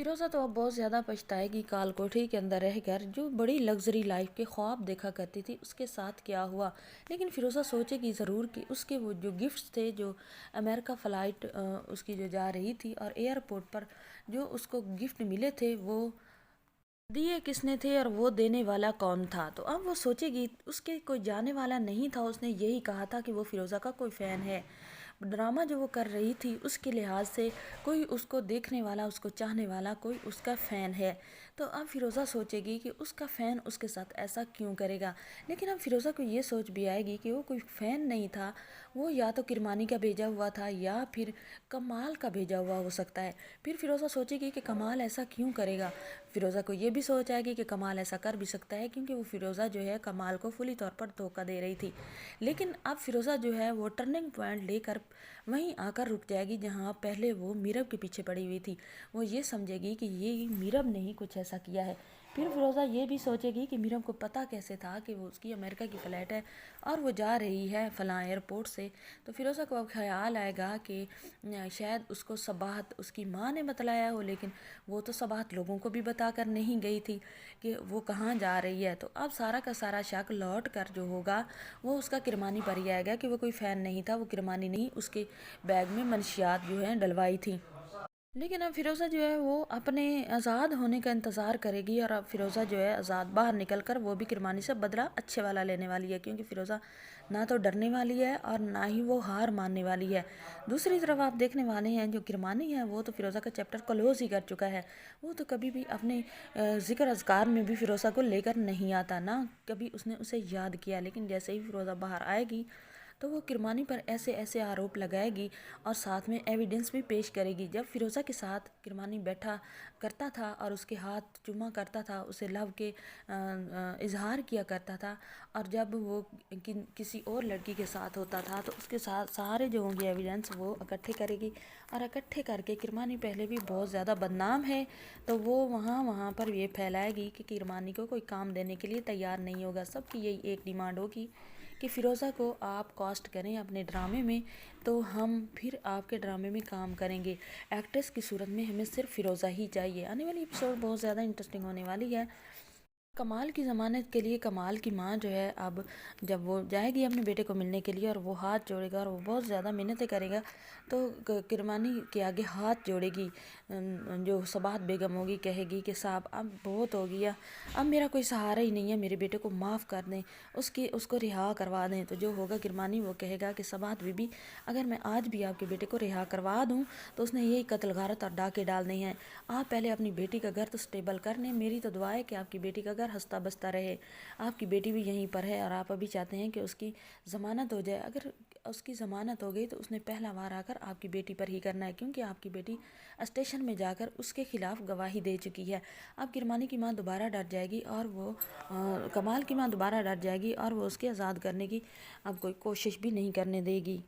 فیروزہ تو اب بہت زیادہ پچھتائے گی کال کوٹھی کے اندر رہ کر، جو بڑی لگژری لائف کے خواب دیکھا کرتی تھی اس کے ساتھ کیا ہوا۔ لیکن فیروزہ سوچے گی ضرور کہ اس کے وہ جو گفٹس تھے، جو امریکہ فلائٹ اس کی جو جا رہی تھی اور ایئرپورٹ پر جو اس کو گفٹ ملے تھے، وہ دیے کس نے تھے اور وہ دینے والا کون تھا۔ تو اب وہ سوچے گی اس کے کوئی جانے والا نہیں تھا، اس نے یہی کہا تھا کہ وہ فیروزہ کا کوئی فین ہے۔ ڈرامہ جو وہ کر رہی تھی اس کے لحاظ سے کوئی اس کو دیکھنے والا، اس کو چاہنے والا کوئی اس کا فین ہے۔ تو اب فیروزہ سوچے گی کہ اس کا فین اس کے ساتھ ایسا کیوں کرے گا۔ لیکن اب فیروزہ کو یہ سوچ بھی آئے گی کہ وہ کوئی فین نہیں تھا، وہ یا تو کرمانی کا بھیجا ہوا تھا یا پھر کمال کا بھیجا ہوا ہو سکتا ہے۔ پھر فیروزہ سوچے گی کہ کمال ایسا کیوں کرے گا۔ فیروزہ کو یہ بھی سوچ آئے گی کہ کمال ایسا کر بھی سکتا ہے کیونکہ وہ فیروزہ جو ہے کمال کو فلی طور پر دھوکہ دے رہی تھی۔ لیکن اب فیروزہ جو ہے وہ ٹرننگ پوائنٹ لے کر وہیں آ کر رک جائے گی جہاں پہلے وہ میرب کے پیچھے پڑی ہوئی تھی۔ وہ یہ سمجھے گی کہ یہ میرب نے ہی کچھ ایسا کیا ہے۔ پھر فیروزہ یہ بھی سوچے گی کہ میرب کو پتہ کیسے تھا کہ وہ اس کی امریکہ کی فلائٹ ہے اور وہ جا رہی ہے فلاں ایئرپورٹ سے۔ تو فیروزہ کو اب خیال آئے گا کہ شاید اس کو صباحت اس کی ماں نے بتلایا ہو، لیکن وہ تو صباحت لوگوں کو بھی بتا کر نہیں گئی تھی کہ وہ کہاں جا رہی ہے۔ تو اب سارا کا سارا شک لوٹ کر جو ہوگا وہ اس کا کرمانی پر ہی آئے گا کہ وہ کوئی فین نہیں تھا، وہ کرمانی نہیں اس کے بیگ میں منشیات جو ہیں ڈلوائی تھیں۔ لیکن اب فیروزہ جو ہے وہ اپنے آزاد ہونے کا انتظار کرے گی، اور اب فیروزہ جو ہے آزاد باہر نکل کر وہ بھی کرمانی سے بدلہ اچھے والا لینے والی ہے، کیونکہ فیروزہ نہ تو ڈرنے والی ہے اور نہ ہی وہ ہار ماننے والی ہے۔ دوسری طرف آپ دیکھنے والے ہیں جو کرمانی ہے وہ تو فیروزہ کا چیپٹر کلوز ہی کر چکا ہے۔ وہ تو کبھی بھی اپنے ذکر اذکار میں بھی فیروزہ کو لے کر نہیں آتا، نہ کبھی اس نے اسے یاد کیا۔ لیکن جیسے ہی فیروزہ باہر آئے گی تو وہ کرمانی پر ایسے ایسے آروپ لگائے گی اور ساتھ میں ایویڈنس بھی پیش کرے گی۔ جب فیروزہ کے ساتھ کرمانی بیٹھا کرتا تھا اور اس کے ہاتھ چوما کرتا تھا، اسے لو کے اظہار کیا کرتا تھا، اور جب وہ کسی اور لڑکی کے ساتھ ہوتا تھا تو اس کے ساتھ سارے جو ہوں گے ایویڈنس وہ اکٹھے کرے گی، اور اکٹھے کر کے کرمانی پہلے بھی بہت زیادہ بدنام ہے تو وہ وہاں پر یہ پھیلائے گی کہ کرمانی کو کوئی کام دینے کے لیے تیار نہیں ہوگا۔ سب کی یہی ایک ڈیمانڈ ہوگی کہ فیروزہ کو آپ کاسٹ کریں اپنے ڈرامے میں تو ہم پھر آپ کے ڈرامے میں کام کریں گے۔ ایکٹریس کی صورت میں ہمیں صرف فیروزہ ہی چاہیے۔ آنے والی ایپیسوڈ بہت زیادہ انٹرسٹنگ ہونے والی ہے۔ کمال کی ضمانت کے لیے کمال کی ماں جو ہے اب جب وہ جائے گی اپنے بیٹے کو ملنے کے لیے اور وہ ہاتھ جوڑے گا اور وہ بہت زیادہ محنتیں کرے گا تو کرمانی کے آگے ہاتھ جوڑے گی، جو صباحت بیگم ہوگی کہے گی کہ صاحب اب بہت ہو گیا، اب میرا کوئی سہارا ہی نہیں ہے، میرے بیٹے کو معاف کر دیں، اس کو رہا کروا دیں۔ تو جو ہوگا کرمانی وہ کہے گا کہ صباحت بی بی اگر میں آج بھی آپ کے بیٹے کو رہا کروا دوں تو اس نے یہی قتل غارت اور ڈاکے ڈالنے ہیں۔ آپ پہلے اپنی بیٹی کا گھر تو سٹیبل کر لیں، میری تو دعا ہے کہ آپ کی بیٹی کا گھر ہنستا بستا رہے۔ آپ کی بیٹی بھی یہیں پر ہے اور آپ ابھی چاہتے ہیں کہ اس کی ضمانت ہو جائے۔ اگر اس کی ضمانت ہو گئی تو اس نے پہلا وار آ کر آپ کی بیٹی پر ہی کرنا ہے، کیونکہ آپ کی بیٹی اسٹیشن میں جا کر اس کے خلاف گواہی دے چکی ہے۔ اب کرمانی کی ماں دوبارہ ڈر جائے گی اور وہ کمال کی ماں دوبارہ ڈر جائے گی اور وہ اس کے آزاد کرنے کی اب کوئی کوشش بھی نہیں کرنے دے گی۔